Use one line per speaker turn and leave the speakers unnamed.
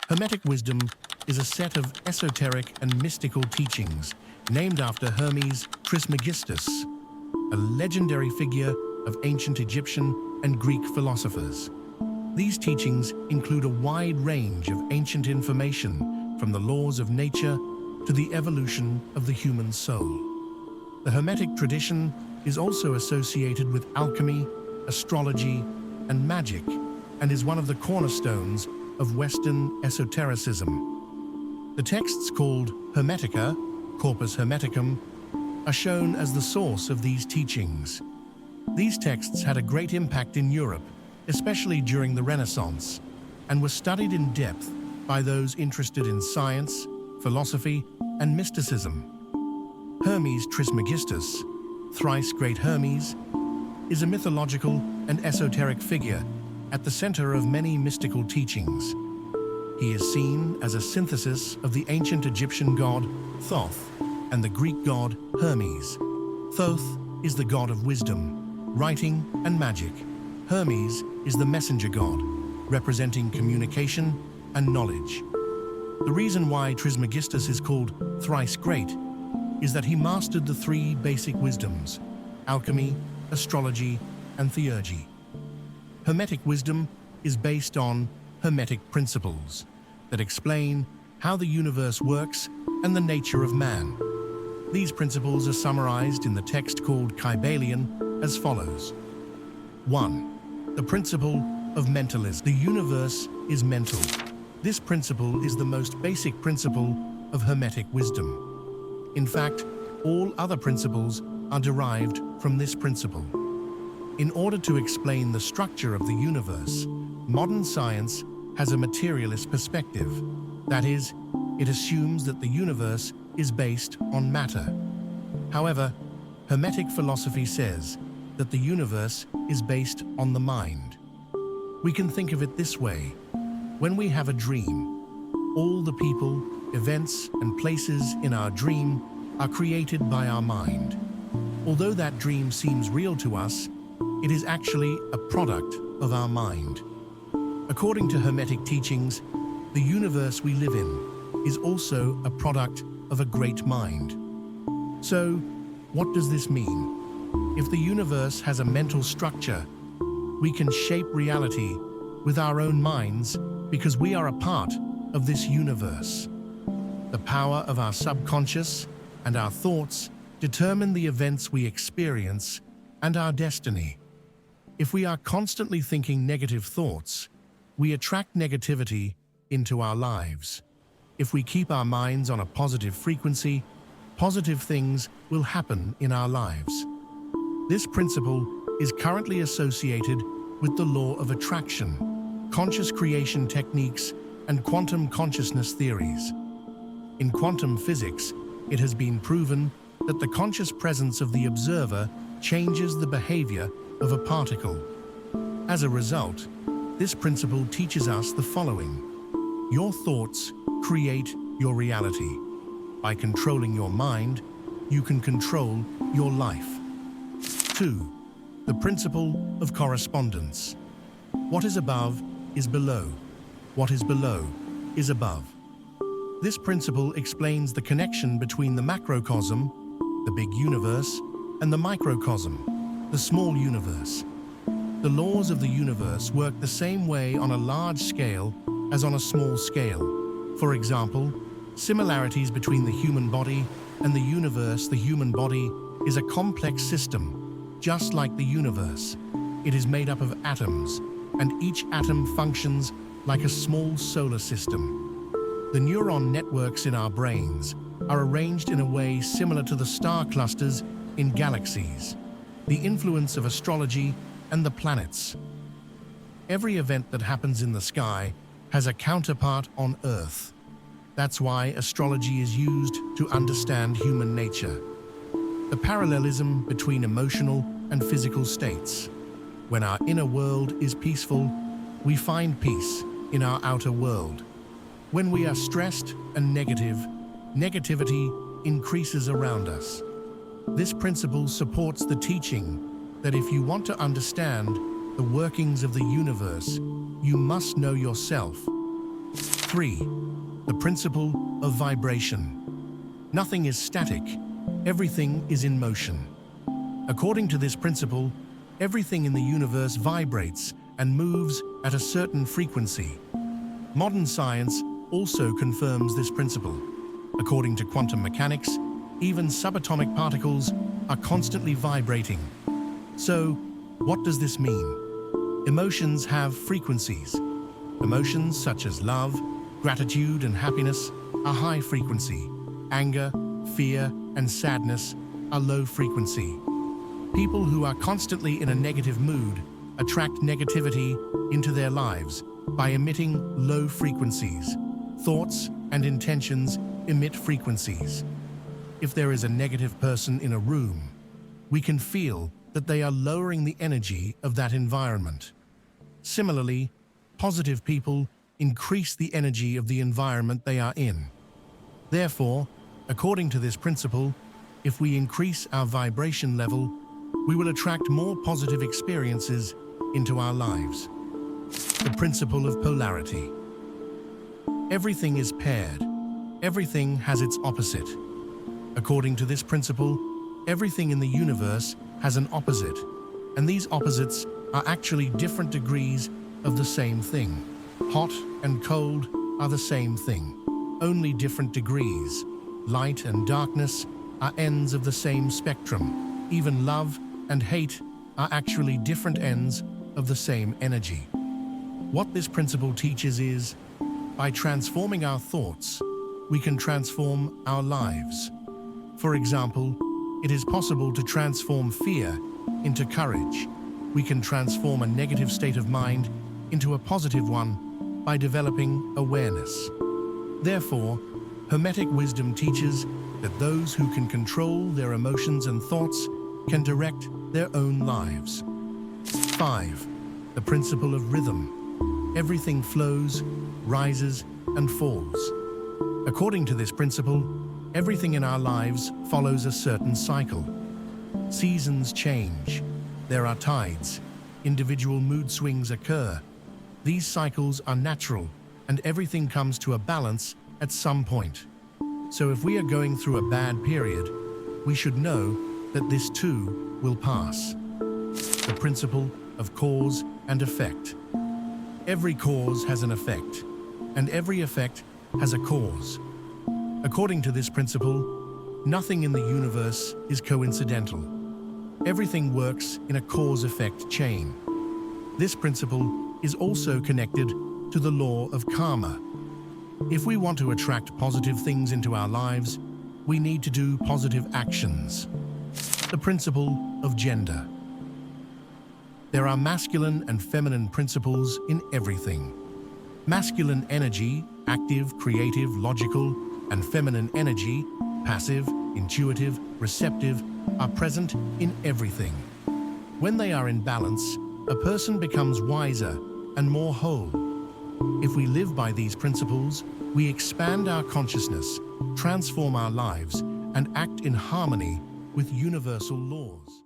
Hermetic wisdom is a set of esoteric and mystical teachings named after Hermes Trismegistus, a legendary figure of ancient Egyptian and Greek philosophers. These teachings include a wide range of ancient information, from the laws of nature to the evolution of the human soul. The Hermetic tradition is also associated with alchemy, astrology, and magic, and is one of the cornerstones of Western esotericism. The texts called Hermetica, Corpus Hermeticum, are shown as the source of these teachings. These texts had a great impact in Europe, especially during the Renaissance, and were studied in depth by those interested in science, philosophy, and mysticism. Hermes Trismegistus, thrice great Hermes, is a mythological and esoteric figure at the center of many mystical teachings. He is seen as a synthesis of the ancient Egyptian god Thoth and the Greek god Hermes. Thoth is the god of wisdom, writing, and magic. Hermes is the messenger god, representing communication and knowledge. The reason why Trismegistus is called thrice great is that he mastered the three basic wisdoms: alchemy, astrology, and theurgy. Hermetic wisdom is based on Hermetic principles that explain how the universe works and the nature of man. These principles are summarized in the text called Kybalion as follows. 1. The principle of mentalism. The universe is mental. This principle is the most basic principle of Hermetic wisdom. In fact, all other principles are derived from this principle. In order to explain the structure of the universe, modern science has a materialist perspective. That is, it assumes that the universe is based on matter. However, Hermetic philosophy says that the universe is based on the mind. We can think of it this way. When we have a dream, all the people, events, and places in our dream are created by our mind. Although that dream seems real to us, it is actually a product of our mind. According to Hermetic teachings, the universe we live in is also a product of a great mind. So, what does this mean? If the universe has a mental structure, we can shape reality with our own minds because we are a part of this universe. The power of our subconscious and our thoughts determine the events we experience and our destiny. If we are constantly thinking negative thoughts, we attract negativity into our lives. If we keep our minds on a positive frequency, positive things will happen in our lives. This principle is currently associated with the law of attraction, conscious creation techniques, and quantum consciousness theories. In quantum physics, it has been proven that the conscious presence of the observer changes the behavior of a particle. As a result, this principle teaches us the following. Your thoughts create your reality. By controlling your mind, you can control your life. 2. The principle of correspondence. What is above is below. What is below is above. This principle explains the connection between the macrocosm, the big universe, and the microcosm, the small universe. The laws of the universe work the same way on a large scale as on a small scale. For example, similarities between the human body and the universe. The human body is a complex system, just like the universe. It is made up of atoms, and each atom functions like a small solar system. The neuron networks in our brains are arranged in a way similar to the star clusters in galaxies, the influence of astrology and the planets. Every event that happens in the sky has a counterpart on Earth. That's why astrology is used to understand human nature. The parallelism between emotional and physical states. When our inner world is peaceful, we find peace in our outer world. When we are stressed and negative, negativity increases around us. This principle supports the teaching that if you want to understand the workings of the universe, you must know yourself. 3. The principle of vibration. Nothing is static, everything is in motion. According to this principle, everything in the universe vibrates and moves at a certain frequency. Modern science also confirms this principle. According to quantum mechanics, even subatomic particles are constantly vibrating. So, what does this mean? Emotions have frequencies. Emotions such as love, gratitude, and happiness are high frequency. Anger, fear, and sadness are low frequency. People who are constantly in a negative mood attract negativity into their lives by emitting low frequencies. Thoughts and intentions emit frequencies. If there is a negative person in a room, we can feel that they are lowering the energy of that environment. Similarly, positive people increase the energy of the environment they are in. Therefore, according to this principle, if we increase our vibration level, we will attract more positive experiences into our lives. The principle of polarity. Everything is paired. Everything has its opposite. According to this principle, everything in the universe has an opposite, and these opposites are actually different degrees of the same thing. Hot and cold are the same thing, only different degrees. Light and darkness are ends of the same spectrum. Even love and hate are actually different ends of the same energy. What this principle teaches is, by transforming our thoughts, we can transform our lives. For example, it is possible to transform fear into courage. We can transform a negative state of mind into a positive one by developing awareness. Therefore, Hermetic wisdom teaches that those who can control their emotions and thoughts can direct their own lives. 5. The principle of rhythm. Everything flows, rises, and falls. According to this principle, everything in our lives follows a certain cycle. Seasons change. There are tides. Individual mood swings occur. These cycles are natural, and everything comes to a balance at some point. So if we are going through a bad period, we should know that this too will pass. The principle of cause and effect. Every cause has an effect, and every effect has a cause. According to this principle, nothing in the universe is coincidental. Everything works in a cause-effect chain. This principle is also connected to the law of karma. If we want to attract positive things into our lives, we need to do positive actions. The principle of gender. There are masculine and feminine principles in everything. Masculine energy, active, creative, logical, and feminine energy, passive, intuitive, receptive, are present in everything. When they are in balance, a person becomes wiser and more whole. If we live by these principles, we expand our consciousness, transform our lives, and act in harmony with universal laws.